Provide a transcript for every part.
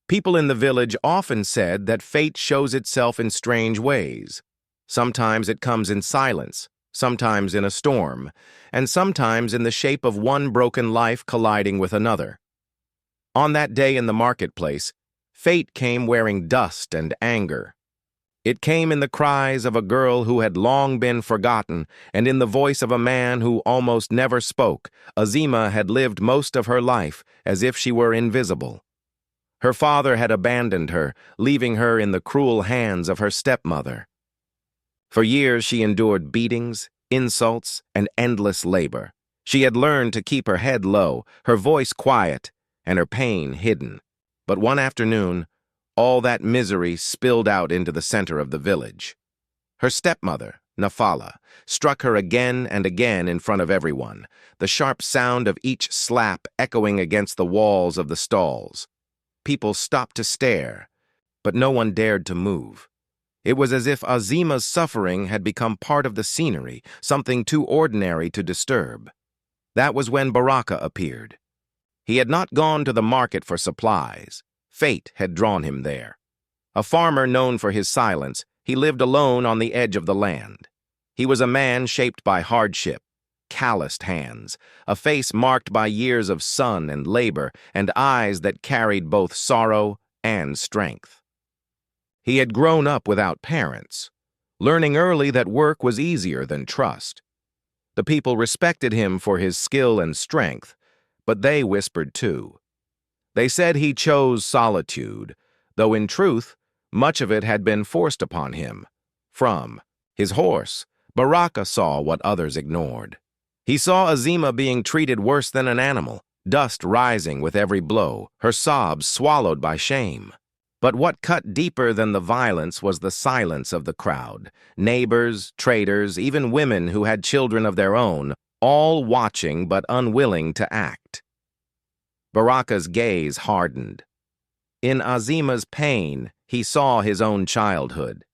People in the village often said that fate shows itself in strange ways. Sometimes it comes in silence, sometimes in a storm, and sometimes in the shape of one broken life colliding with another. On that day in the marketplace, fate came wearing dust and anger. It came in the cries of a girl who had long been forgotten, and in the voice of a man who almost never spoke. Azima had lived most of her life as if she were invisible. Her father had abandoned her, leaving her in the cruel hands of her stepmother. For years she endured beatings, insults, and endless labor. She had learned to keep her head low, her voice quiet, and her pain hidden. But one afternoon, all that misery spilled out into the center of the village. Her stepmother, Nafala, struck her again and again in front of everyone, the sharp sound of each slap echoing against the walls of the stalls. People stopped to stare, but no one dared to move. It was as if Azima's suffering had become part of the scenery, something too ordinary to disturb. That was when Baraka appeared. He had not gone to the market for supplies. Fate had drawn him there. A farmer known for his silence, he lived alone on the edge of the land. He was a man shaped by hardship, calloused hands, a face marked by years of sun and labor, and eyes that carried both sorrow and strength. He had grown up without parents, learning early that work was easier than trust. The people respected him for his skill and strength, but they whispered too. They said he chose solitude, though in truth, much of it had been forced upon him. From his horse, Baraka saw what others ignored. He saw Azima being treated worse than an animal, dust rising with every blow, her sobs swallowed by shame. But what cut deeper than the violence was the silence of the crowd. Neighbors, traders, even women who had children of their own, all watching but unwilling to act. Baraka's gaze hardened. In Azima's pain, he saw his own childhood.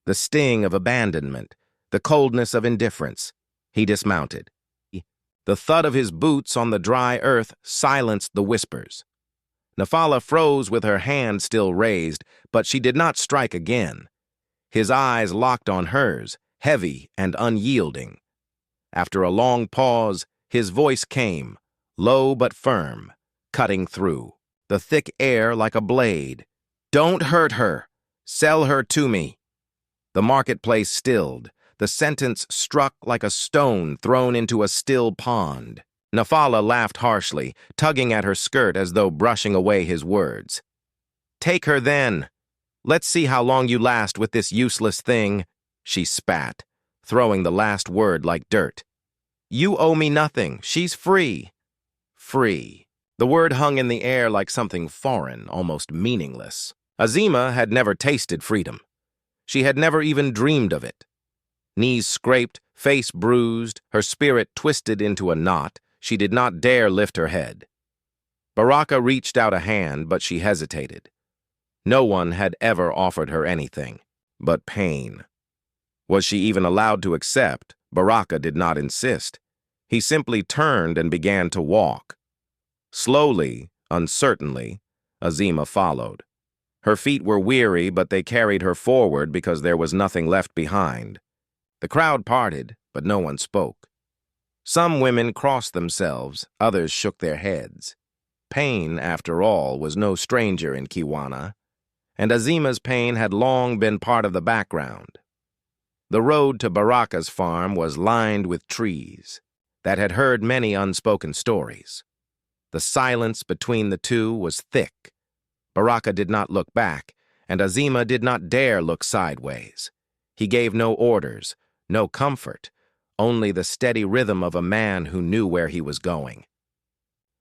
The sting of abandonment, the coldness of indifference. He dismounted. The thud of his boots on the dry earth silenced the whispers. Nafala froze with her hand still raised, but she did not strike again. His eyes locked on hers, heavy and unyielding. After a long pause, his voice came, low but firm, cutting through the thick air like a blade. "Don't hurt her. Sell her to me." The marketplace stilled. The sentence struck like a stone thrown into a still pond. Nafala laughed harshly, tugging at her skirt as though brushing away his words. "Take her then. Let's see how long you last with this useless thing," she spat, throwing the last word like dirt. "You owe me nothing. She's free." Free. The word hung in the air like something foreign, almost meaningless. Azima had never tasted freedom. She had never even dreamed of it. Knees scraped, face bruised, her spirit twisted into a knot, she did not dare lift her head. Baraka reached out a hand, but she hesitated. No one had ever offered her anything but pain. Was she even allowed to accept? Baraka did not insist. He simply turned and began to walk. Slowly, uncertainly, Azima followed. Her feet were weary, but they carried her forward because there was nothing left behind. The crowd parted, but no one spoke. Some women crossed themselves, others shook their heads. Pain, after all, was no stranger in Kiwana, and Azima's pain had long been part of the background. The road to Baraka's farm was lined with trees that had heard many unspoken stories. The silence between the two was thick. Baraka did not look back, and Azima did not dare look sideways. He gave no orders, no comfort, only the steady rhythm of a man who knew where he was going.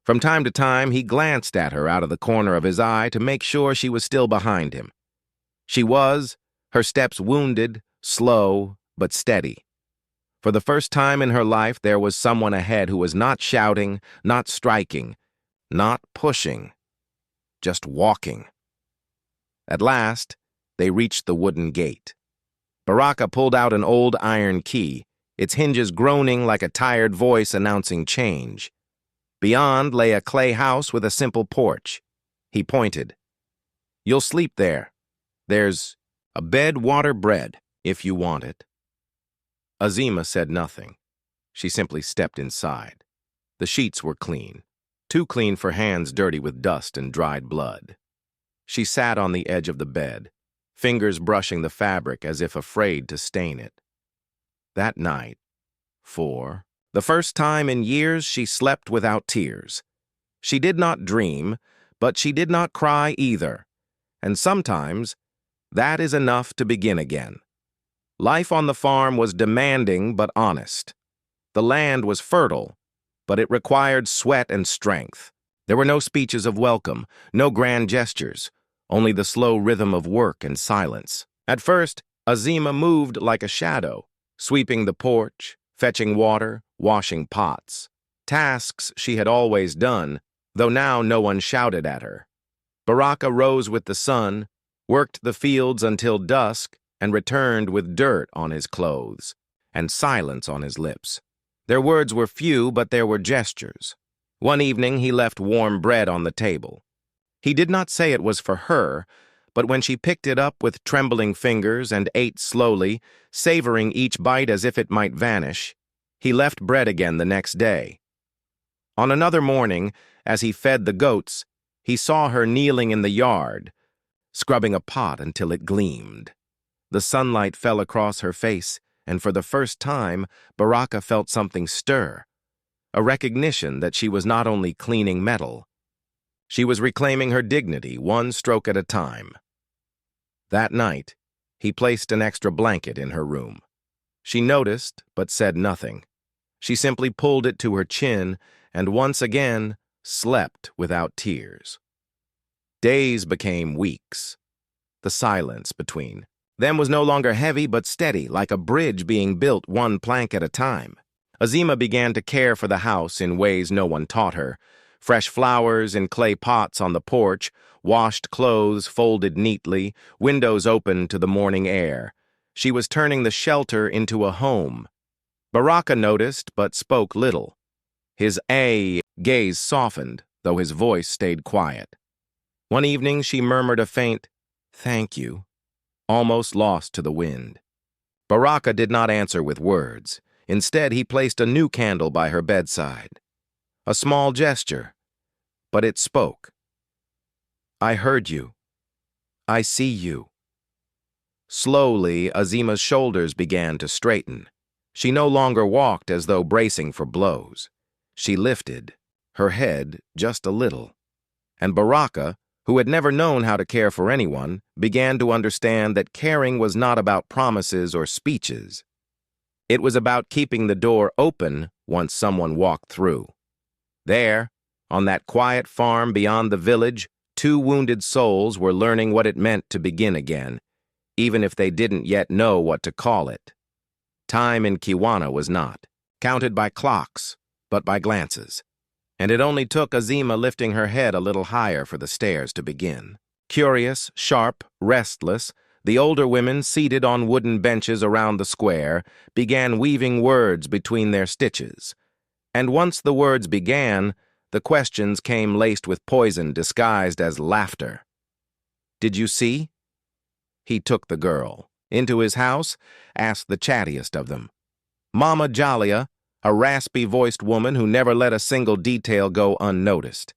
From time to time, he glanced at her out of the corner of his eye to make sure she was still behind him. She was, her steps wounded, slow, but steady. For the first time in her life, there was someone ahead who was not shouting, not striking, not pushing, just walking. At last, they reached the wooden gate. Baraka pulled out an old iron key, its hinges groaning like a tired voice announcing change. Beyond lay a clay house with a simple porch. He pointed. You'll sleep there. There's a bed, water, bread, if you want it." Azima said nothing. She simply stepped inside. The sheets were clean, too clean for hands dirty with dust and dried blood. She sat on the edge of the bed, fingers brushing the fabric as if afraid to stain it. That night, for the first time in years, she slept without tears. She did not dream, but she did not cry either. And sometimes, that is enough to begin again. Life on the farm was demanding but honest. The land was fertile, but it required sweat and strength. There were no speeches of welcome, no grand gestures, only the slow rhythm of work and silence. At first, Azima moved like a shadow, sweeping the porch, fetching water, washing pots. Tasks she had always done, though now no one shouted at her. Baraka rose with the sun, worked the fields until dusk, and returned with dirt on his clothes and silence on his lips. Their words were few, but there were gestures. One evening he left warm bread on the table. He did not say it was for her, but when she picked it up with trembling fingers and ate slowly, savoring each bite as if it might vanish, he left bread again the next day. On another morning, as he fed the goats, he saw her kneeling in the yard, scrubbing a pot until it gleamed. The sunlight fell across her face, and for the first time, Baraka felt something stir, a recognition that she was not only cleaning metal. She was reclaiming her dignity, one stroke at a time. That night, he placed an extra blanket in her room. She noticed, but said nothing. She simply pulled it to her chin and once again slept without tears. Days became weeks. The silence between them was no longer heavy but steady, like a bridge being built one plank at a time. Azima began to care for the house in ways no one taught her. Fresh flowers in clay pots on the porch, washed clothes folded neatly, windows open to the morning air. She was turning the shelter into a home. Baraka noticed but spoke little. His gaze softened, though his voice stayed quiet. One evening she murmured a faint, "Thank you," almost lost to the wind. Baraka did not answer with words. Instead, he placed a new candle by her bedside. A small gesture, but it spoke. "I heard you. I see you." Slowly, Azima's shoulders began to straighten. She no longer walked as though bracing for blows. She lifted, her head just a little. And Baraka, who had never known how to care for anyone, began to understand that caring was not about promises or speeches. It was about keeping the door open once someone walked through. There, on that quiet farm beyond the village, two wounded souls were learning what it meant to begin again, even if they didn't yet know what to call it. Time in Kiwana was not counted by clocks, but by glances. And it only took Azima lifting her head a little higher for the stairs to begin. Curious, sharp, restless, the older women seated on wooden benches around the square began weaving words between their stitches. And once the words began, the questions came laced with poison disguised as laughter. "Did you see?" He took the girl into his house, asked the chattiest of them. Mama Jalia, a raspy-voiced woman who never let a single detail go unnoticed.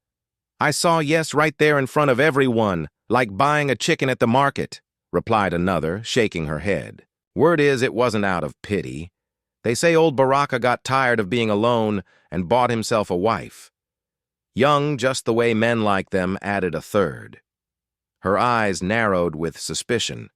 "I saw, yes, right there in front of everyone, like buying a chicken at the market," replied another, shaking her head. "Word is it wasn't out of pity. They say old Baraka got tired of being alone and bought himself a wife." Young, just the way men like them, added a third. Her eyes narrowed with suspicion.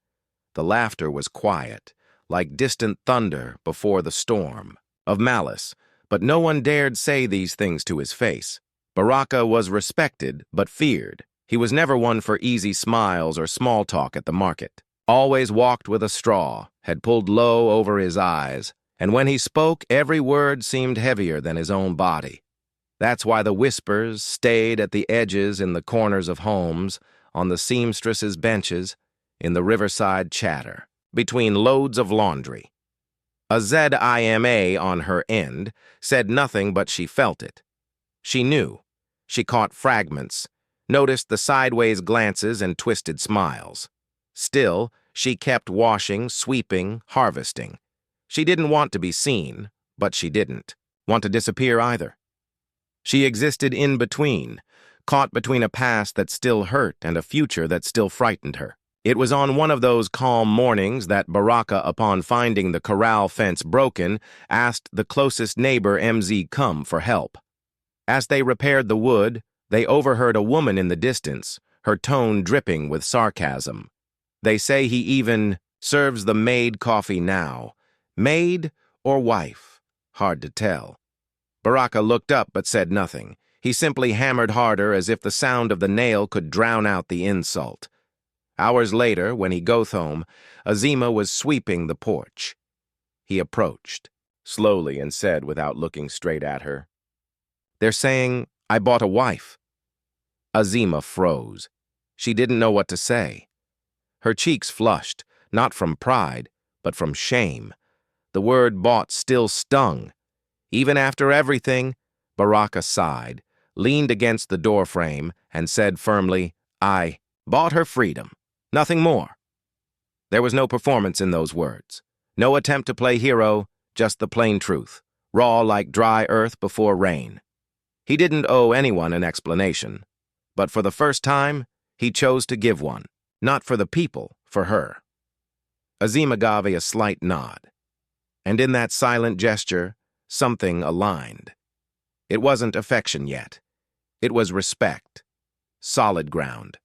The laughter was quiet, like distant thunder before the storm, of malice, but no one dared say these things to his face. Baraka was respected, but feared. He was never one for easy smiles or small talk at the market. Always walked with a straw, had pulled low over his eyes, and when he spoke, every word seemed heavier than his own body. That's why the whispers stayed at the edges in the corners of homes, on the seamstresses' benches, in the riverside chatter, between loads of laundry. Azima on her end said nothing, but she felt it. She knew. She caught fragments, noticed the sideways glances and twisted smiles. Still, she kept washing, sweeping, harvesting. She didn't want to be seen, but she didn't want to disappear either. She existed in between, caught between a past that still hurt and a future that still frightened her. It was on one of those calm mornings that Baraka, upon finding the corral fence broken, asked the closest neighbor MZ come for help. As they repaired the wood, they overheard a woman in the distance, her tone dripping with sarcasm. They say he even serves the maid coffee now. Maid or wife? Hard to tell. Baraka looked up but said nothing. He simply hammered harder as if the sound of the nail could drown out the insult. Hours later, when he got home, Azima was sweeping the porch. He approached, slowly, and said without looking straight at her, "They're saying I bought a wife." Azima froze. She didn't know what to say. Her cheeks flushed, not from pride, but from shame. The word bought still stung. Even after everything, Baraka sighed, leaned against the doorframe, and said firmly, "I bought her freedom. Nothing more." There was no performance in those words. No attempt to play hero, just the plain truth, raw like dry earth before rain. He didn't owe anyone an explanation, but for the first time, he chose to give one, not for the people, for her. Azima gave a slight nod, and in that silent gesture, something aligned. It wasn't affection yet. It was respect. Solid ground.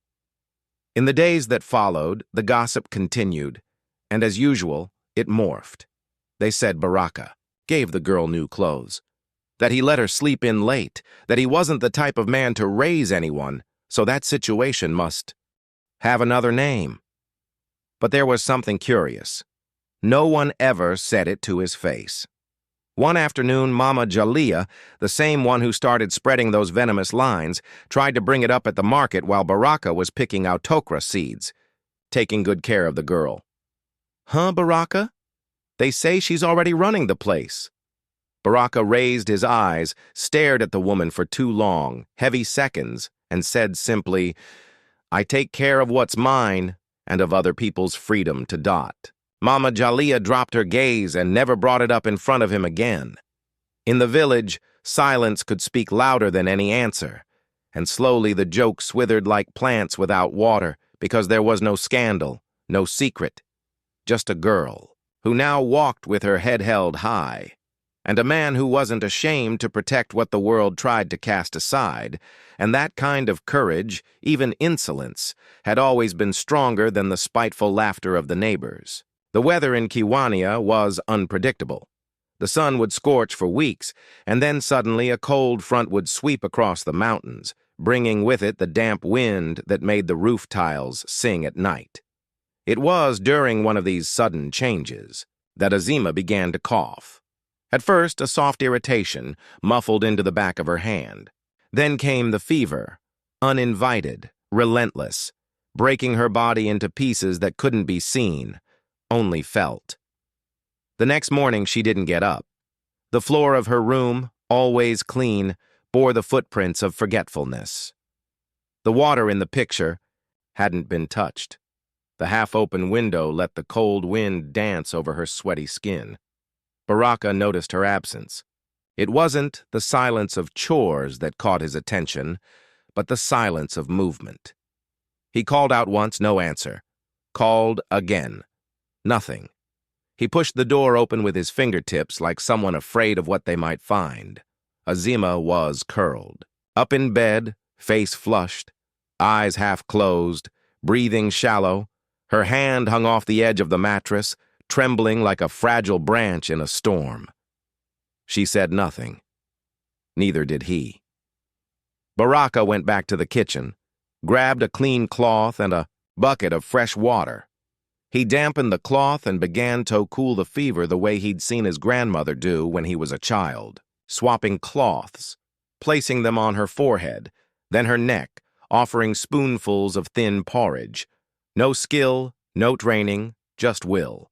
In the days that followed, the gossip continued, and as usual, it morphed. They said Baraka gave the girl new clothes, that he let her sleep in late, that he wasn't the type of man to raise anyone, so that situation must have another name. But there was something curious. No one ever said it to his face. One afternoon, Mama Jalila, the same one who started spreading those venomous lines, tried to bring it up at the market while Baraka was picking out tokra seeds, taking good care of the girl. "Huh, Baraka? They say she's already running the place." Baraka raised his eyes, stared at the woman for 2 long, heavy seconds, and said simply, "I take care of what's mine and of other people's freedom to dot." Mama Jalila dropped her gaze and never brought it up in front of him again. In the village, silence could speak louder than any answer, and slowly the jokes withered like plants without water because there was no scandal, no secret, just a girl who now walked with her head held high, and a man who wasn't ashamed to protect what the world tried to cast aside, and that kind of courage, even insolence, had always been stronger than the spiteful laughter of the neighbors. The weather in Kiwania was unpredictable. The sun would scorch for weeks, and then suddenly a cold front would sweep across the mountains, bringing with it the damp wind that made the roof tiles sing at night. It was during one of these sudden changes that Azima began to cough. At first, a soft irritation muffled into the back of her hand. Then came the fever, uninvited, relentless, breaking her body into pieces that couldn't be seen, only felt. The next morning, she didn't get up. The floor of her room, always clean, bore the footprints of forgetfulness. The water in the picture hadn't been touched. The half-open window let the cold wind dance over her sweaty skin. Baraka noticed her absence. It wasn't the silence of chores that caught his attention, but the silence of movement. He called out once, no answer. Called again. Nothing. He pushed the door open with his fingertips like someone afraid of what they might find. Azima was curled, up in bed, face flushed, eyes half closed, breathing shallow. Her hand hung off the edge of the mattress, trembling like a fragile branch in a storm. She said nothing. Neither did he. Baraka went back to the kitchen, grabbed a clean cloth and a bucket of fresh water. He dampened the cloth and began to cool the fever the way he'd seen his grandmother do when he was a child, swapping cloths, placing them on her forehead, then her neck, offering spoonfuls of thin porridge. No skill, no training, just will.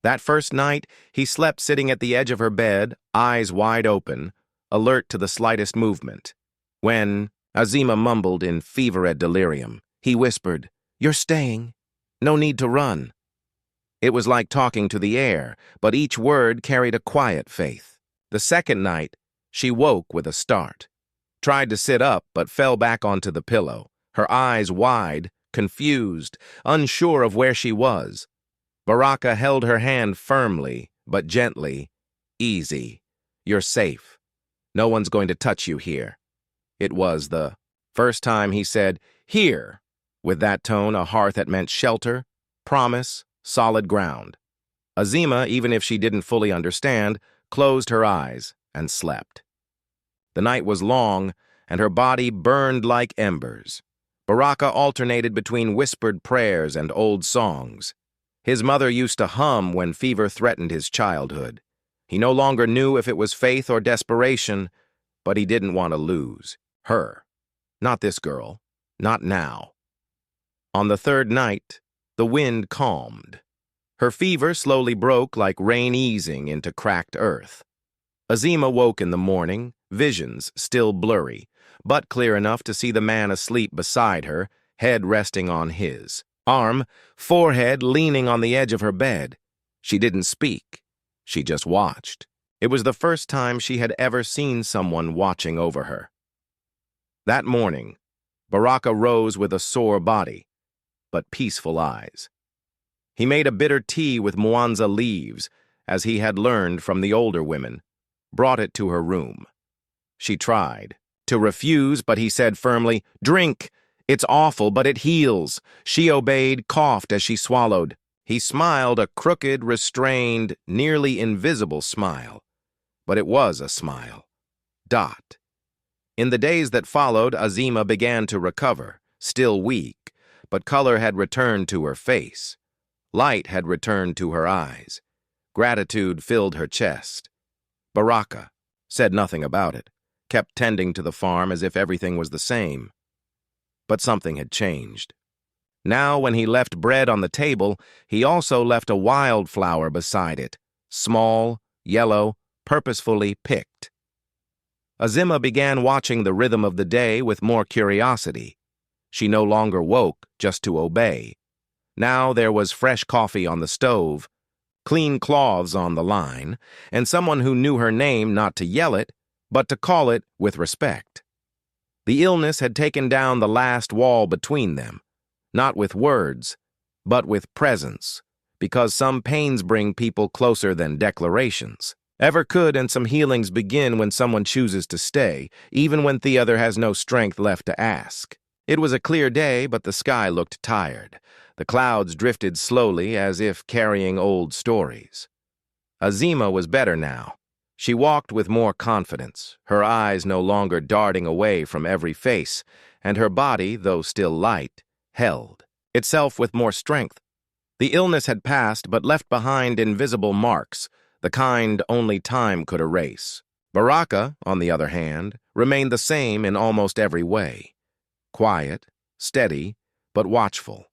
That first night, he slept sitting at the edge of her bed, eyes wide open, alert to the slightest movement. When, Azima mumbled in fevered delirium. He whispered, "You're staying. No need to run." It was like talking to the air, but each word carried a quiet faith. The second night, she woke with a start. Tried to sit up, but fell back onto the pillow, her eyes wide, confused, unsure of where she was. Baraka held her hand firmly, but gently. "Easy. You're safe. No one's going to touch you here." It was the first time he said, "Here," with that tone, a hearth that meant shelter, promise, solid ground. Azima, even if she didn't fully understand, closed her eyes and slept. The night was long, and her body burned like embers. Baraka alternated between whispered prayers and old songs. His mother used to hum when fever threatened his childhood. He no longer knew if it was faith or desperation, but he didn't want to lose her. Not this girl. Not now. On the third night, the wind calmed. Her fever slowly broke like rain easing into cracked earth. Azima woke in the morning, visions still blurry, but clear enough to see the man asleep beside her, head resting on his arm, forehead leaning on the edge of her bed. She didn't speak. She just watched. It was the first time she had ever seen someone watching over her. That morning, Baraka rose with a sore body, but peaceful eyes. He made a bitter tea with Mwanza leaves, as he had learned from the older women, brought it to her room. She tried to refuse, but he said firmly, "Drink. It's awful, but it heals." She obeyed, coughed as she swallowed. He smiled, a crooked, restrained, nearly invisible smile. But it was a smile. Dot. In the days that followed, Azima began to recover, still weak, but color had returned to her face. Light had returned to her eyes. Gratitude filled her chest. Baraka said nothing about it, kept tending to the farm as if everything was the same. But something had changed. Now, when he left bread on the table, he also left a wildflower beside it, small, yellow, purposefully picked. Azima began watching the rhythm of the day with more curiosity. She no longer woke just to obey. Now there was fresh coffee on the stove, clean cloths on the line, and someone who knew her name not to yell it, but to call it with respect. The illness had taken down the last wall between them, not with words, but with presence, because some pains bring people closer than declarations ever could, and some healings begin when someone chooses to stay, even when the other has no strength left to ask. It was a clear day, but the sky looked tired. The clouds drifted slowly as if carrying old stories. Azima was better now. She walked with more confidence, her eyes no longer darting away from every face, and her body, though still light, held itself with more strength. The illness had passed, but left behind invisible marks, the kind only time could erase. Baraka, on the other hand, remained the same in almost every way. Quiet, steady, but watchful.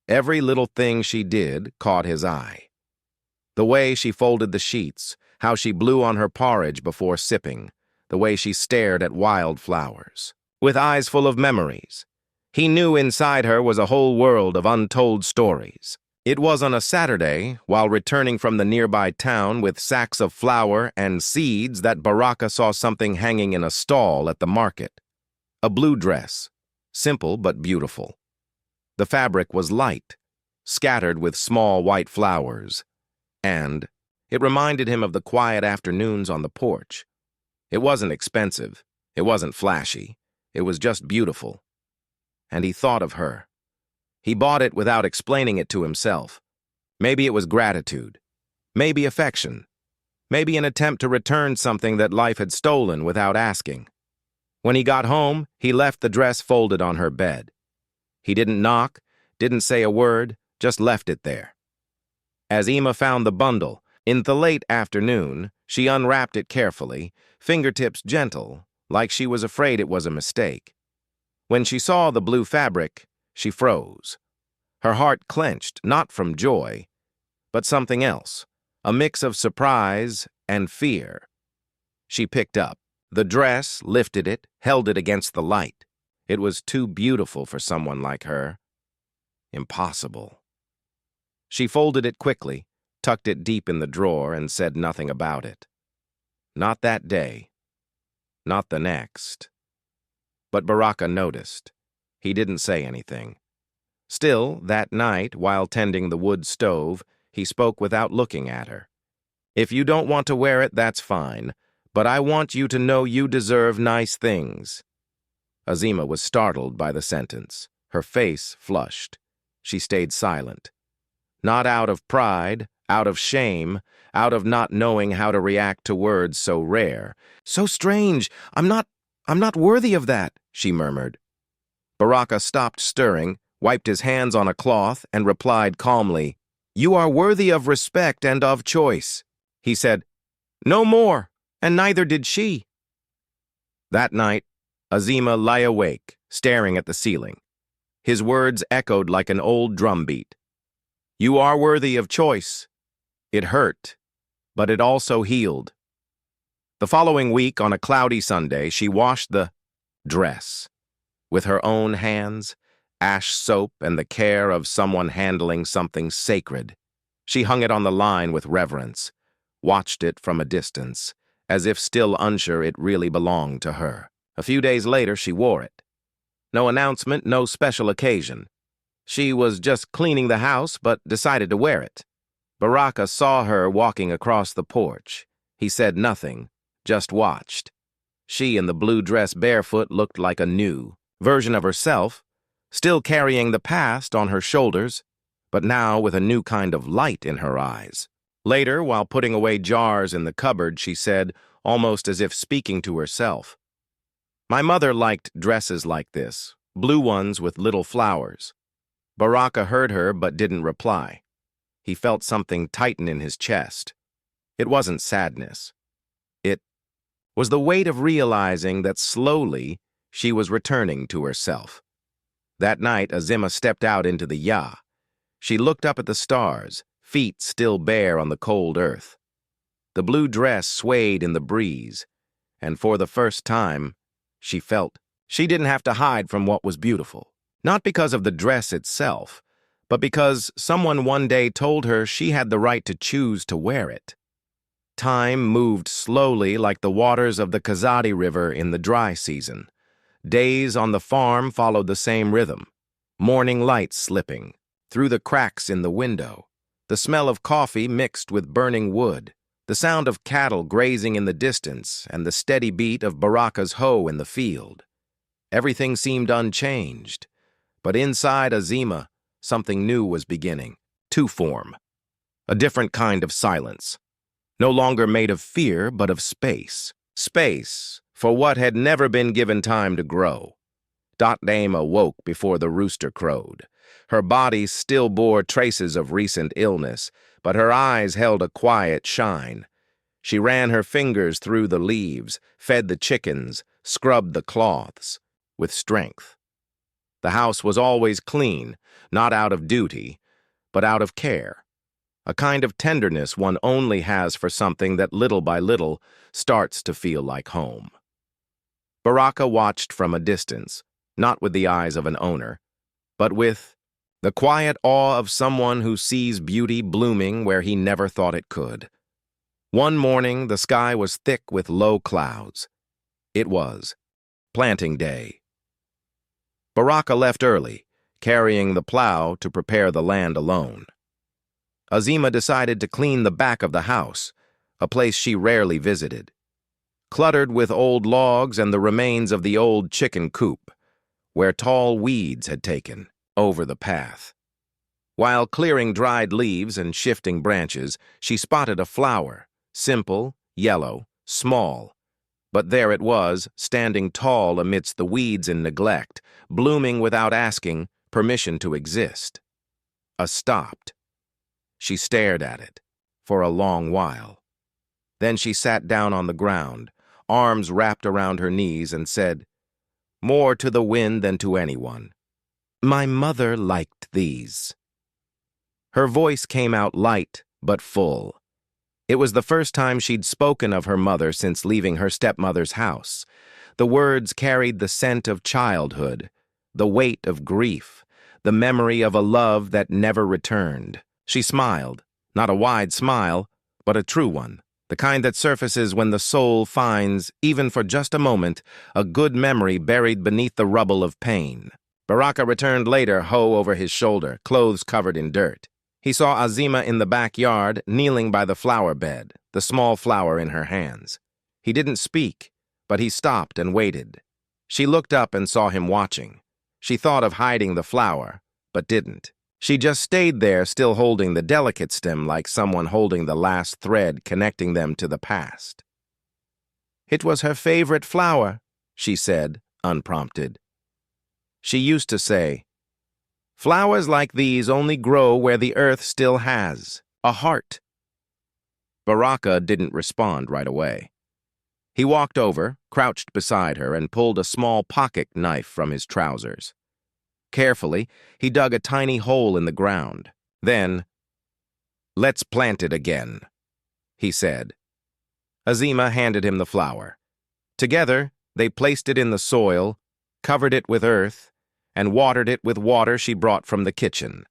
Every little thing she did caught his eye. The way she folded the sheets, how she blew on her porridge before sipping, the way she stared at wildflowers, with eyes full of memories. He knew inside her was a whole world of untold stories. It was on a Saturday, while returning from the nearby town with sacks of flour and seeds, that Baraka saw something hanging in a stall at the market. A blue dress, simple but beautiful. The fabric was light, scattered with small white flowers, and it reminded him of the quiet afternoons on the porch. It wasn't expensive, it wasn't flashy, it was just beautiful. And he thought of her. He bought it without explaining it to himself. Maybe it was gratitude, maybe affection, maybe an attempt to return something that life had stolen without asking. When he got home, he left the dress folded on her bed. He didn't knock, didn't say a word, just left it there. As Emma found the bundle, in the late afternoon, she unwrapped it carefully, fingertips gentle, like she was afraid it was a mistake. When she saw the blue fabric, she froze. Her heart clenched, not from joy, but something else, a mix of surprise and fear. She picked up the dress, lifted it, held it against the light. It was too beautiful for someone like her. Impossible. She folded it quickly, tucked it deep in the drawer, and said nothing about it. Not that day. Not the next. But Baraka noticed. He didn't say anything. Still, that night, while tending the wood stove, he spoke without looking at her. If you don't want to wear it, that's fine, but I want you to know you deserve nice things. Azima was startled by the sentence. Her face flushed. She stayed silent. Not out of pride, out of shame, out of not knowing how to react to words so rare. So strange. I'm not worthy of that, she murmured. Baraka stopped stirring, wiped his hands on a cloth, and replied calmly, You are worthy of respect and of choice. He said, No more, and neither did she. That night, Azima lay awake, staring at the ceiling. His words echoed like an old drumbeat. You are worthy of choice. It hurt, but it also healed. The following week, on a cloudy Sunday, she washed the dress with her own hands, ash soap and the care of someone handling something sacred. She hung it on the line with reverence, watched it from a distance, as if still unsure it really belonged to her. A few days later, she wore it. No announcement, no special occasion. She was just cleaning the house, but decided to wear it. Baraka saw her walking across the porch. He said nothing, just watched. She in the blue dress barefoot looked like a new version of herself, still carrying the past on her shoulders, but now with a new kind of light in her eyes. Later, while putting away jars in the cupboard, she said, almost as if speaking to herself, My mother liked dresses like this, blue ones with little flowers. Baraka heard her but didn't reply. He felt something tighten in his chest. It wasn't sadness. It was the weight of realizing that slowly she was returning to herself. That night, Azima stepped out into the ya. She looked up at the stars, feet still bare on the cold earth. The blue dress swayed in the breeze, and for the first time, she felt she didn't have to hide from what was beautiful. Not because of the dress itself, but because someone one day told her she had the right to choose to wear it. Time moved slowly like the waters of the Kazadi River in the dry season. Days on the farm followed the same rhythm. Morning light slipping through the cracks in the window, the smell of coffee mixed with burning wood, the sound of cattle grazing in the distance, and the steady beat of Baraka's hoe in the field. Everything seemed unchanged, but inside Azima, something new was beginning to form. A different kind of silence, no longer made of fear but of space. Space for what had never been given time to grow. Dame awoke before the rooster crowed. Her body still bore traces of recent illness, but her eyes held a quiet shine. She ran her fingers through the leaves, fed the chickens, scrubbed the cloths, with strength. The house was always clean, not out of duty, but out of care. A kind of tenderness one only has for something that little by little starts to feel like home. Baraka watched from a distance, not with the eyes of an owner, but with the quiet awe of someone who sees beauty blooming where he never thought it could. One morning, the sky was thick with low clouds. It was planting day. Baraka left early, carrying the plow to prepare the land alone. Azima decided to clean the back of the house, a place she rarely visited. Cluttered with old logs and the remains of the old chicken coop, where tall weeds had taken over the path. While clearing dried leaves and shifting branches, she spotted a flower, simple, yellow, small. But there it was, standing tall amidst the weeds and neglect, blooming without asking permission to exist. Stopped. She stared at it for a long while. Then she sat down on the ground, arms wrapped around her knees, and said, more to the wind than to anyone, My mother liked these. Her voice came out light but full. It was the first time she'd spoken of her mother since leaving her stepmother's house. The words carried the scent of childhood, the weight of grief, the memory of a love that never returned. She smiled, not a wide smile, but a true one, the kind that surfaces when the soul finds, even for just a moment, a good memory buried beneath the rubble of pain. Baraka returned later, hoe over his shoulder, clothes covered in dirt. He saw Azima in the backyard, kneeling by the flower bed, the small flower in her hands. He didn't speak, but he stopped and waited. She looked up and saw him watching. She thought of hiding the flower, but didn't. She just stayed there, still holding the delicate stem like someone holding the last thread connecting them to the past. "It was her favorite flower," she said, unprompted. She used to say, "Flowers like these only grow where the earth still has a heart." Baraka didn't respond right away. He walked over, crouched beside her, and pulled a small pocket knife from his trousers. Carefully, he dug a tiny hole in the ground. Then, "Let's plant it again," he said. Azima handed him the flower. Together, they placed it in the soil, covered it with earth, and watered it with water she brought from the kitchen.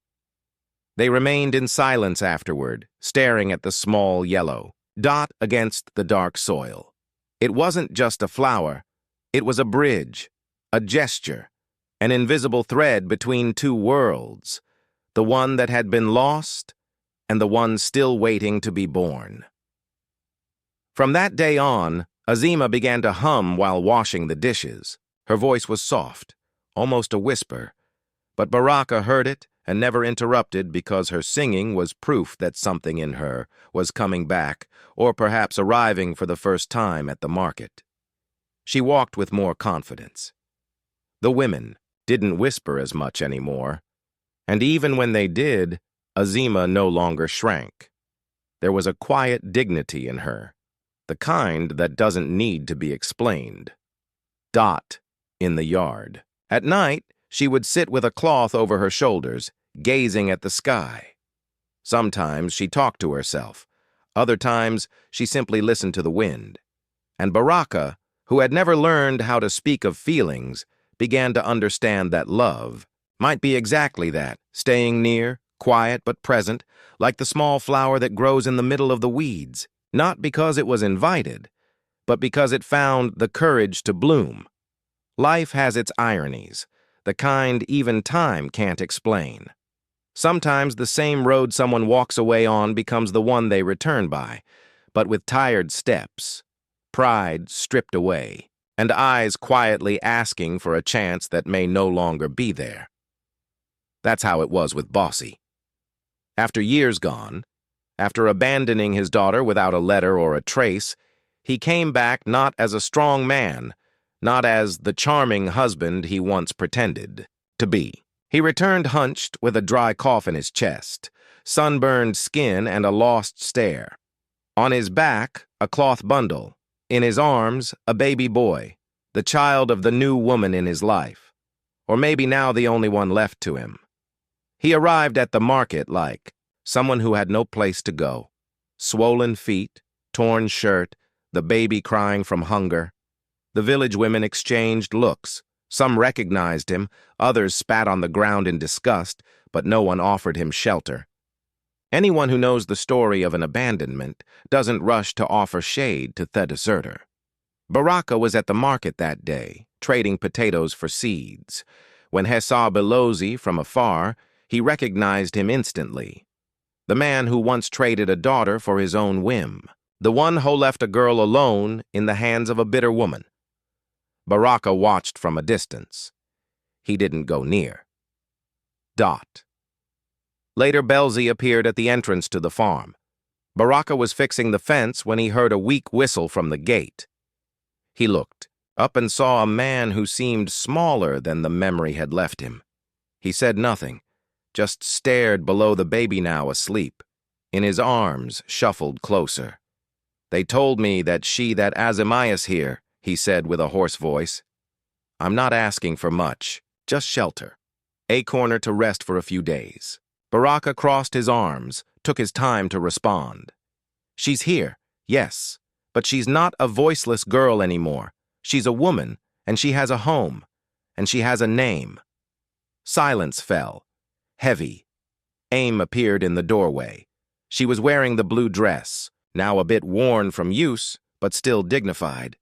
They remained in silence afterward, staring at the small yellow dot against the dark soil. It wasn't just a flower. It was a bridge, a gesture, an invisible thread between two worlds, the one that had been lost and the one still waiting to be born. From that day on, Azima began to hum while washing the dishes. Her voice was soft, almost a whisper, but Baraka heard it and never interrupted because her singing was proof that something in her was coming back, or perhaps arriving for the first time at the market. She walked with more confidence. The women didn't whisper as much anymore, and even when they did, Azima no longer shrank. There was a quiet dignity in her, the kind that doesn't need to be explained. Dot in the yard. At night, she would sit with a cloth over her shoulders, gazing at the sky. Sometimes she talked to herself. Other times, she simply listened to the wind. And Baraka, who had never learned how to speak of feelings, began to understand that love might be exactly that, staying near, quiet but present, like the small flower that grows in the middle of the weeds, not because it was invited, but because it found the courage to bloom. Life has its ironies, the kind even time can't explain. Sometimes the same road someone walks away on becomes the one they return by, but with tired steps, pride stripped away, and eyes quietly asking for a chance that may no longer be there. That's how it was with Bossy. After years gone, after abandoning his daughter without a letter or a trace, he came back not as a strong man, not as the charming husband he once pretended to be. He returned hunched with a dry cough in his chest, sunburned skin and a lost stare. On his back, a cloth bundle. In his arms, a baby boy, the child of the new woman in his life, or maybe now the only one left to him. He arrived at the market like someone who had no place to go. Swollen feet, torn shirt, the baby crying from hunger. The village women exchanged looks. Some recognized him, others spat on the ground in disgust, but no one offered him shelter. Anyone who knows the story of an abandonment doesn't rush to offer shade to the deserter. Baraka was at the market that day, trading potatoes for seeds. When he saw Belozi from afar, he recognized him instantly. The man who once traded a daughter for his own whim. The one who left a girl alone in the hands of a bitter woman. Baraka watched from a distance. He didn't go near. Dot. Later, Belzi appeared at the entrance to the farm. Baraka was fixing the fence when he heard a weak whistle from the gate. He looked up and saw a man who seemed smaller than the memory had left him. He said nothing, just stared below the baby now asleep. In his arms, shuffled closer. "They told me that Azimias here," he said with a hoarse voice. "I'm not asking for much, just shelter. A corner to rest for a few days." Baraka crossed his arms, took his time to respond. "She's here, yes, but she's not a voiceless girl anymore. She's a woman, and she has a home, and she has a name. Silence fell, heavy. Aim appeared in the doorway. She was wearing the blue dress, now a bit worn from use, but still dignified.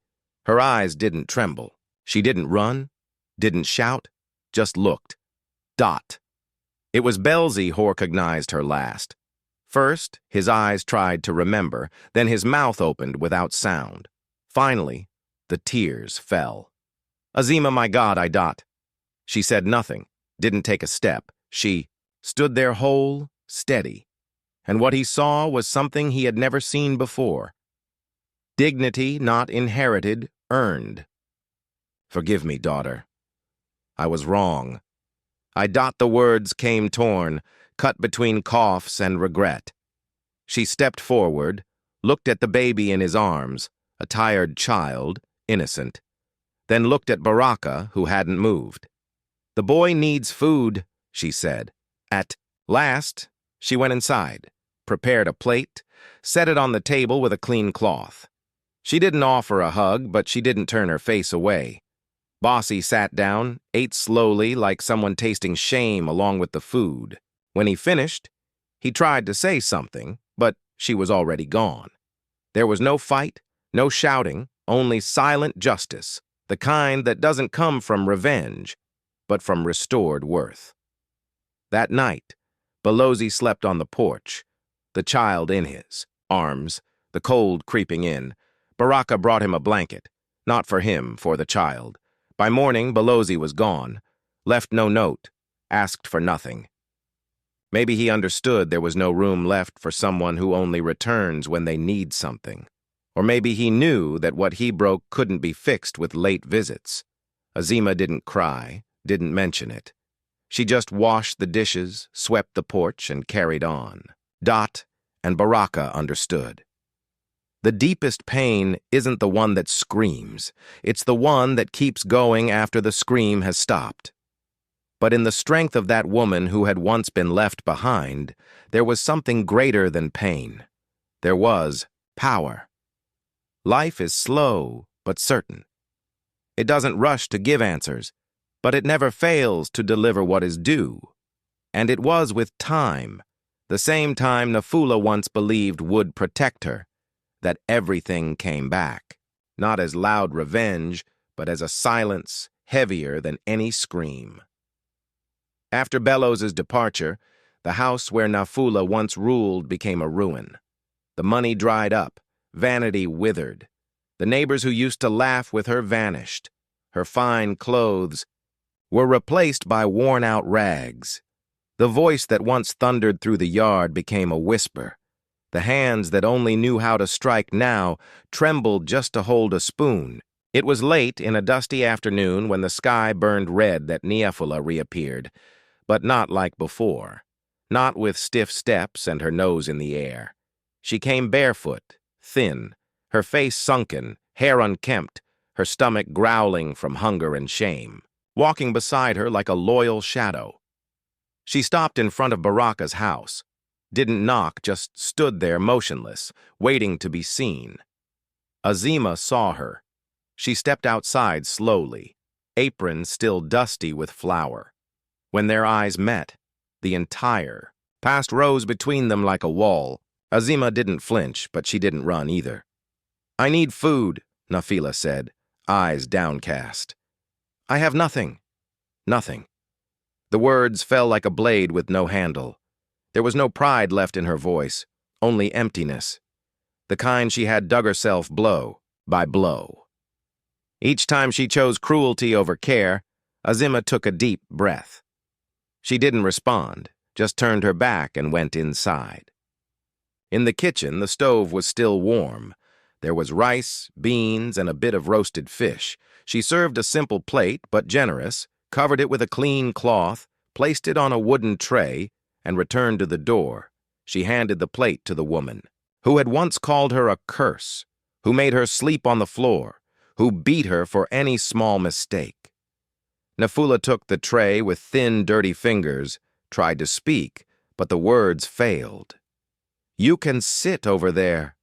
Her eyes didn't tremble. She didn't run, didn't shout, just looked. Dot. It was Belzy who recognized her last. First, his eyes tried to remember, then his mouth opened without sound. Finally, the tears fell. Azima, my God, I Dot. She said nothing, didn't take a step. She stood there whole, steady. And what he saw was something he had never seen before. Dignity not inherited, earned. Forgive me, daughter. I was wrong. I Dot the words came torn, cut between coughs and regret. She stepped forward, looked at the baby in his arms, a tired child, innocent, then looked at Baraka, who hadn't moved. The boy needs food, she said. At last, she went inside, prepared a plate, set it on the table with a clean cloth. She didn't offer a hug, but she didn't turn her face away. Bossy sat down, ate slowly like someone tasting shame along with the food. When he finished, he tried to say something, but she was already gone. There was no fight, no shouting, only silent justice, the kind that doesn't come from revenge, but from restored worth. That night, Belozzi slept on the porch, the child in his arms, the cold creeping in. Baraka brought him a blanket, not for him, for the child. By morning, Belozzi was gone, left no note, asked for nothing. Maybe he understood there was no room left for someone who only returns when they need something. Or maybe he knew that what he broke couldn't be fixed with late visits. Azima didn't cry, didn't mention it. She just washed the dishes, swept the porch, and carried on. Dot and Baraka understood. The deepest pain isn't the one that screams. It's the one that keeps going after the scream has stopped. But in the strength of that woman who had once been left behind, there was something greater than pain. There was power. Life is slow but certain. It doesn't rush to give answers, but it never fails to deliver what is due. And it was with time, the same time Nafula once believed would protect her, that everything came back, not as loud revenge, but as a silence heavier than any scream. After Bellows's departure, the house where Nafula once ruled became a ruin. The money dried up, vanity withered. The neighbors who used to laugh with her vanished. Her fine clothes were replaced by worn-out rags. The voice that once thundered through the yard became a whisper. The hands that only knew how to strike now trembled just to hold a spoon. It was late in a dusty afternoon when the sky burned red that Niafula reappeared, but not like before, not with stiff steps and her nose in the air. She came barefoot, thin, her face sunken, hair unkempt, her stomach growling from hunger and shame, walking beside her like a loyal shadow. She stopped in front of Baraka's house. Didn't knock, just stood there motionless, waiting to be seen. Azima saw her. She stepped outside slowly, apron still dusty with flour. When their eyes met, the entire past rose between them like a wall. Azima didn't flinch, but she didn't run either. I need food, Nafila said, eyes downcast. I have nothing. Nothing. The words fell like a blade with no handle. There was no pride left in her voice, only emptiness, the kind she had dug herself blow by blow. Each time she chose cruelty over care, Azima took a deep breath. She didn't respond, just turned her back and went inside. In the kitchen, the stove was still warm. There was rice, beans, and a bit of roasted fish. She served a simple plate, but generous, covered it with a clean cloth, placed it on a wooden tray, and returned to the door. She handed the plate to the woman, who had once called her a curse, who made her sleep on the floor, who beat her for any small mistake. Nafula took the tray with thin, dirty fingers, tried to speak, but the words failed. You can sit over there,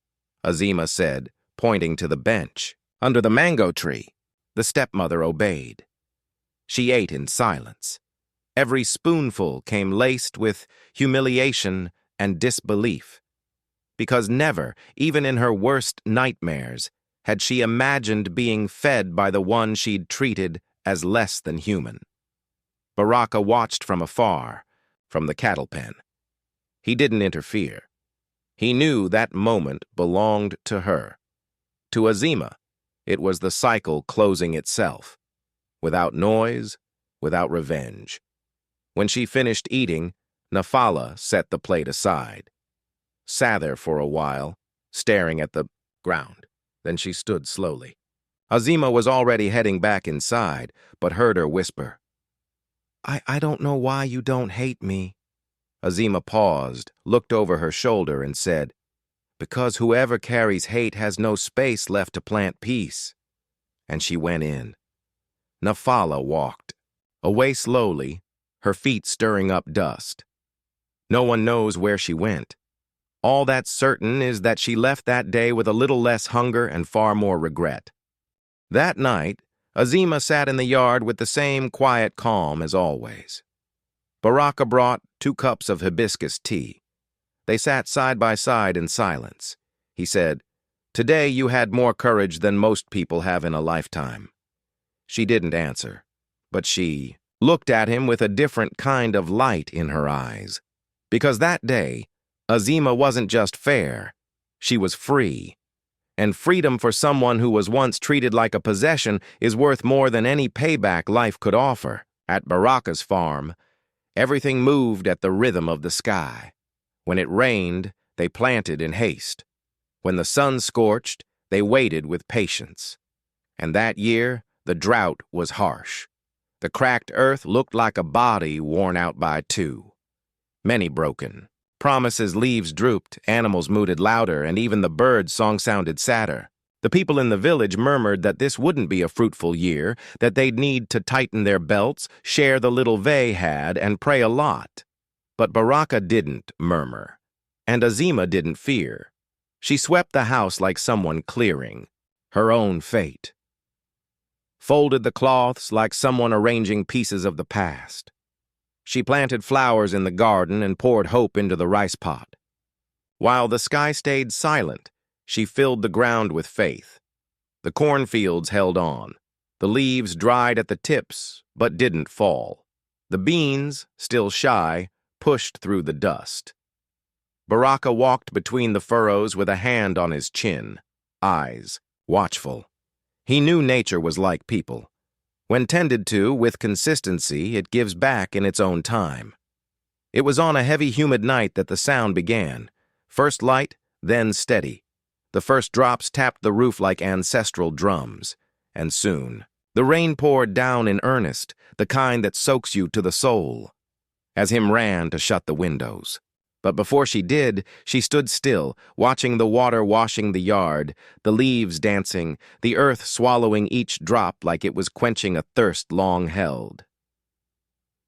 Azima said, pointing to the bench, under the mango tree. The stepmother obeyed. She ate in silence. Every spoonful came laced with humiliation and disbelief, because never, even in her worst nightmares, had she imagined being fed by the one she'd treated as less than human. Baraka watched from afar, from the cattle pen. He didn't interfere. He knew that moment belonged to her. To Azima, it was the cycle closing itself, without noise, without revenge. When she finished eating, Nafala set the plate aside, sat there for a while, staring at the ground. Then she stood slowly. Azima was already heading back inside, but heard her whisper, I don't know why you don't hate me." Azima paused, looked over her shoulder, and said, "Because whoever carries hate has no space left to plant peace." And she went in. Nafala walked, away slowly, her feet stirring up dust. No one knows where she went. All that's certain is that she left that day with a little less hunger and far more regret. That night, Azima sat in the yard with the same quiet calm as always. Baraka brought 2 cups of hibiscus tea. They sat side by side in silence. He said, "Today you had more courage than most people have in a lifetime." She didn't answer, but she looked at him with a different kind of light in her eyes. Because that day, Azima wasn't just fair, she was free. And freedom for someone who was once treated like a possession is worth more than any payback life could offer. At Baraka's farm, everything moved at the rhythm of the sky. When it rained, they planted in haste. When the sun scorched, they waited with patience. And that year, the drought was harsh. The cracked earth looked like a body worn out by 2. Many broken. Promises' leaves drooped, animals mooted louder, and even the birds' song sounded sadder. The people in the village murmured that this wouldn't be a fruitful year, that they'd need to tighten their belts, share the little they had, and pray a lot. But Baraka didn't murmur, and Azima didn't fear. She swept the house like someone clearing her own fate. Folded the cloths like someone arranging pieces of the past. She planted flowers in the garden and poured hope into the rice pot. While the sky stayed silent, she filled the ground with faith. The cornfields held on. The leaves dried at the tips, but didn't fall. The beans, still shy, pushed through the dust. Baraka walked between the furrows with a hand on his chin, eyes watchful. He knew nature was like people. When tended to with consistency, it gives back in its own time. It was on a heavy, humid night that the sound began. First light, then steady. The first drops tapped the roof like ancestral drums. And soon, the rain poured down in earnest, the kind that soaks you to the soul. Azima ran to shut the windows. But before she did, she stood still, watching the water washing the yard, the leaves dancing, the earth swallowing each drop like it was quenching a thirst long held.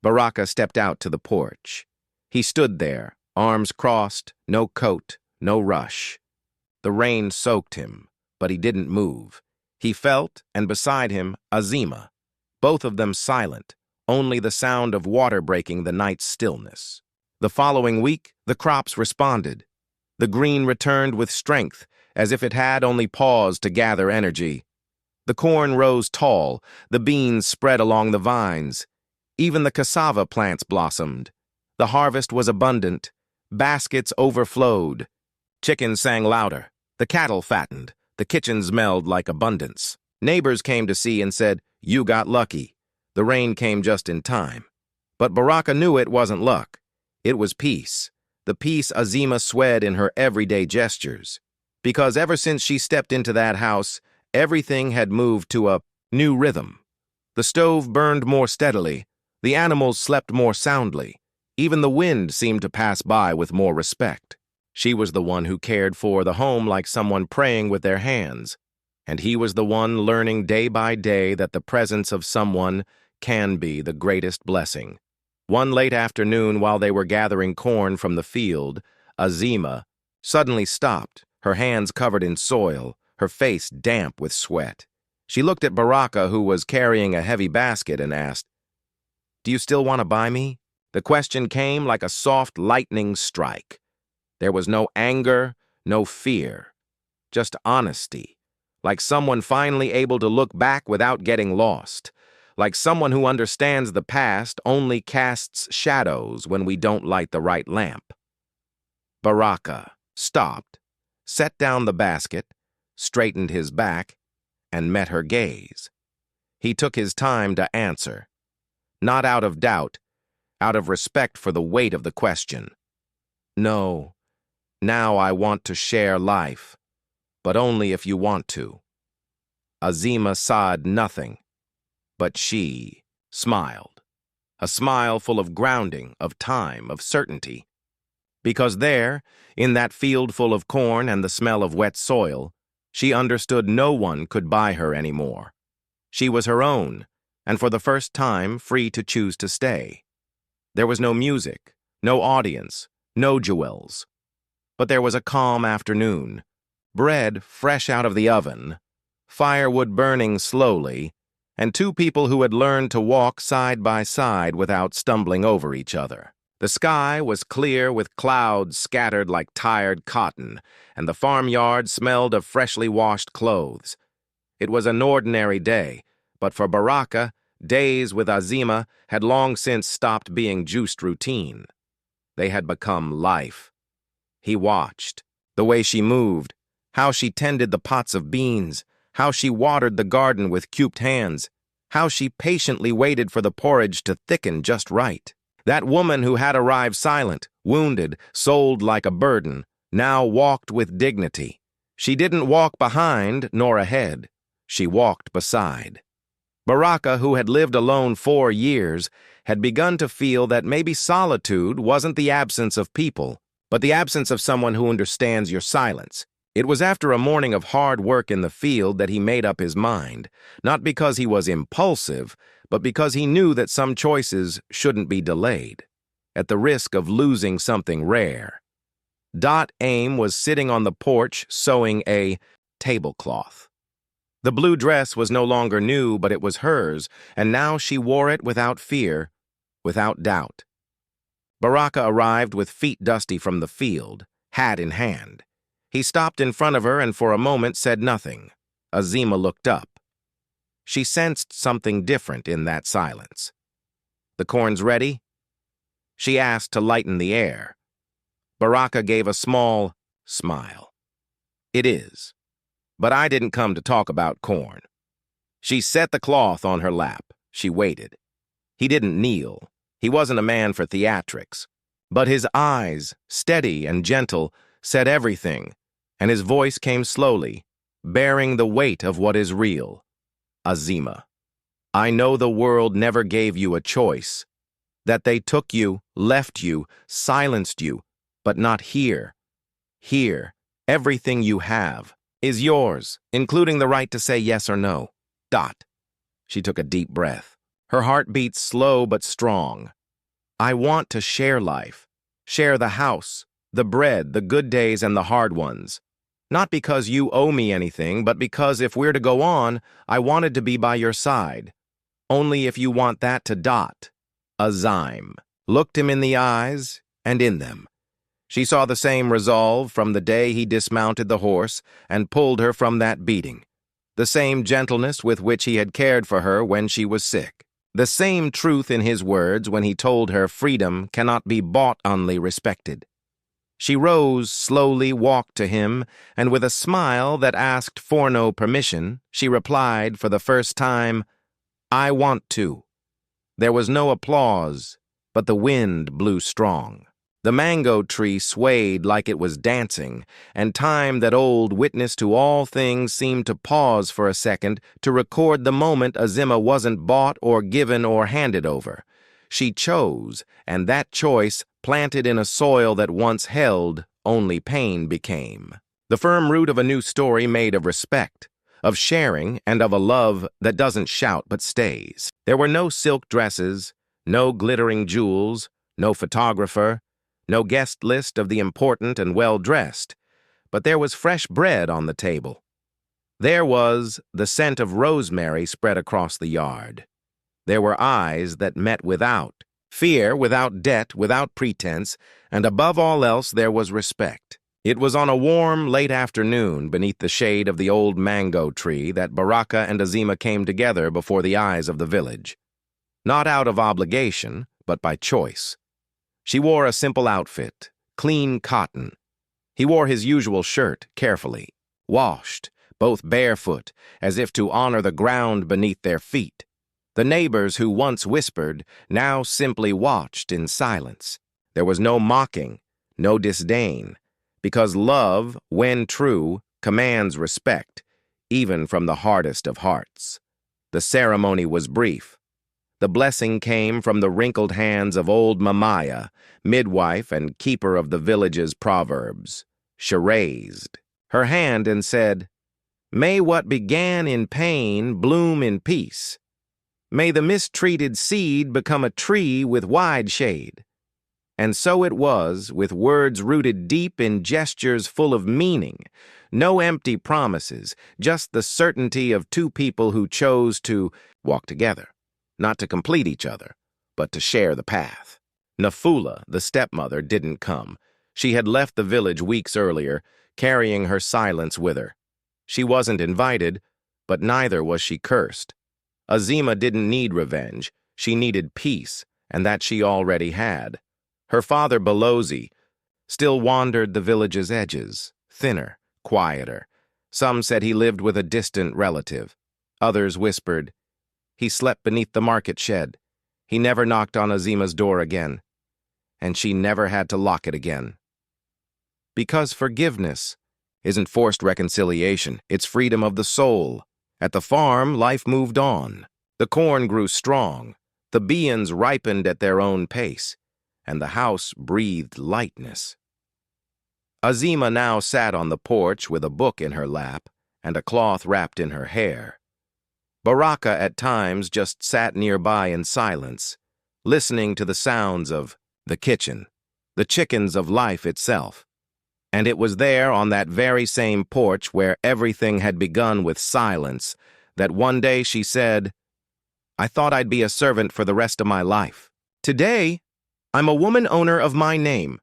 Baraka stepped out to the porch. He stood there, arms crossed, no coat, no rush. The rain soaked him, but he didn't move. He felt, and beside him, Azima, both of them silent, only the sound of water breaking the night's stillness. The following week, the crops responded. The green returned with strength, as if it had only paused to gather energy. The corn rose tall, the beans spread along the vines. Even the cassava plants blossomed. The harvest was abundant. Baskets overflowed. Chickens sang louder. The cattle fattened. The kitchen smelled like abundance. Neighbors came to see and said, "You got lucky." The rain came just in time. But Baraka knew it wasn't luck. It was peace, the peace Azima swed in her everyday gestures. Because ever since she stepped into that house, everything had moved to a new rhythm. The stove burned more steadily, the animals slept more soundly, even the wind seemed to pass by with more respect. She was the one who cared for the home like someone praying with their hands, and he was the one learning day by day that the presence of someone can be the greatest blessing. One late afternoon, while they were gathering corn from the field, Azima suddenly stopped, her hands covered in soil, her face damp with sweat. She looked at Baraka, who was carrying a heavy basket, and asked, "Do you still want to buy me?" The question came like a soft lightning strike. There was no anger, no fear, just honesty, like someone finally able to look back without getting lost, like someone who understands the past only casts shadows when we don't light the right lamp. Baraka stopped, set down the basket, straightened his back, and met her gaze. He took his time to answer, not out of doubt, out of respect for the weight of the question. "No, now I want to share life, but only if you want to." Azima said nothing, but she smiled, a smile full of grounding, of time, of certainty. Because there, in that field full of corn and the smell of wet soil, she understood no one could buy her anymore. She was her own, and for the first time free to choose to stay. There was no music, no audience, no jewels. But there was a calm afternoon, bread fresh out of the oven, firewood burning slowly, and two people who had learned to walk side by side without stumbling over each other. The sky was clear with clouds scattered like tired cotton, and the farmyard smelled of freshly washed clothes. It was an ordinary day, but for Baraka, days with Azima had long since stopped being juiced routine. They had become life. He watched, the way she moved, how she tended the pots of beans, how she watered the garden with cuped hands, how she patiently waited for the porridge to thicken just right. That woman who had arrived silent, wounded, sold like a burden, now walked with dignity. She didn't walk behind nor ahead. She walked beside. Baraka, who had lived alone 4 years, had begun to feel that maybe solitude wasn't the absence of people, but the absence of someone who understands your silence. It was after a morning of hard work in the field that he made up his mind, not because he was impulsive, but because he knew that some choices shouldn't be delayed, at the risk of losing something rare. Dot Aim was sitting on the porch sewing a tablecloth. The blue dress was no longer new, but it was hers, and now she wore it without fear, without doubt. Baraka arrived with feet dusty from the field, hat in hand. He stopped in front of her and for a moment said nothing. Azima looked up. She sensed something different in that silence. "The corn's ready?" she asked to lighten the air. Baraka gave a small smile. "It is. But I didn't come to talk about corn." She set the cloth on her lap. She waited. He didn't kneel. He wasn't a man for theatrics. But his eyes, steady and gentle, said everything, and his voice came slowly, bearing the weight of what is real. "Azima, I know the world never gave you a choice, that they took you, left you, silenced you, but not here. Here, everything you have is yours, including the right to say yes or no." Dot. She took a deep breath. Her heart beat slow but strong. "I want to share life, share the house, the bread, the good days and the hard ones. Not because you owe me anything, but because if we're to go on, I wanted to be by your side. Only if you want that to." Dot. Azime looked him in the eyes and in them. She saw the same resolve from the day he dismounted the horse and pulled her from that beating, the same gentleness with which he had cared for her when she was sick, the same truth in his words when he told her freedom cannot be bought, only respected. She rose, slowly walked to him, and with a smile that asked for no permission, she replied for the first time, "I want to." There was no applause, but the wind blew strong. The mango tree swayed like it was dancing, and time that old witness to all things seemed to pause for a second to record the moment Azima wasn't bought or given or handed over. She chose, and that choice, planted in a soil that once held, only pain became. The firm root of a new story made of respect, of sharing, and of a love that doesn't shout but stays. There were no silk dresses, no glittering jewels, no photographer, no guest list of the important and well-dressed, but there was fresh bread on the table. There was the scent of rosemary spread across the yard. There were eyes that met without fear, without debt, without pretense, and above all else there was respect. It was on a warm, late afternoon beneath the shade of the old mango tree that Baraka and Azima came together before the eyes of the village. Not out of obligation, but by choice. She wore a simple outfit, clean cotton. He wore his usual shirt carefully, washed, both barefoot, as if to honor the ground beneath their feet. The neighbors who once whispered now simply watched in silence. There was no mocking, no disdain, because love, when true, commands respect, even from the hardest of hearts. The ceremony was brief. The blessing came from the wrinkled hands of old Mamaya, midwife and keeper of the village's proverbs. She raised her hand and said, "May what began in pain bloom in peace. May the mistreated seed become a tree with wide shade." And so it was, with words rooted deep in gestures full of meaning, no empty promises, just the certainty of two people who chose to walk together, not to complete each other, but to share the path. Nafula, the stepmother, didn't come. She had left the village weeks earlier, carrying her silence with her. She wasn't invited, but neither was she cursed. Azima didn't need revenge. She needed peace, and that she already had. Her father, Belozi, still wandered the village's edges, thinner, quieter. Some said he lived with a distant relative. Others whispered, he slept beneath the market shed. He never knocked on Azima's door again. And she never had to lock it again. Because forgiveness isn't forced reconciliation, it's freedom of the soul. At the farm, life moved on. The corn grew strong. The beans ripened at their own pace. And the house breathed lightness. Azima now sat on the porch with a book in her lap and a cloth wrapped in her hair. Baraka at times just sat nearby in silence, listening to the sounds of the kitchen, the chickens of life itself. And it was there on that very same porch where everything had begun with silence that one day she said, "I thought I'd be a servant for the rest of my life. Today, I'm a woman owner of my name."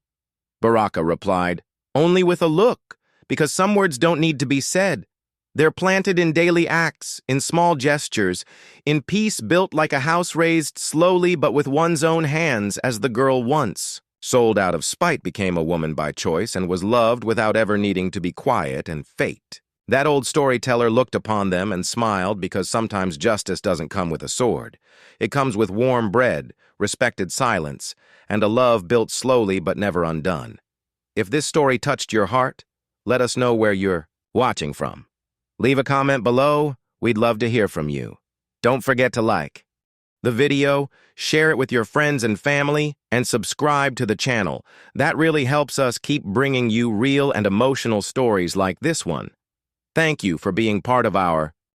Baraka replied, "Only with a look, because some words don't need to be said. They're planted in daily acts, in small gestures, in peace built like a house raised slowly but with one's own hands, as the girl once, sold out of spite, became a woman by choice and was loved without ever needing to be quiet and fate." That old storyteller looked upon them and smiled because sometimes justice doesn't come with a sword. It comes with warm bread, respected silence, and a love built slowly but never undone. If this story touched your heart, let us know where you're watching from. Leave a comment below. We'd love to hear from you. Don't forget to like the video, share it with your friends and family, and subscribe to the channel. That really helps us keep bringing you real and emotional stories like this one. Thank you for being part of our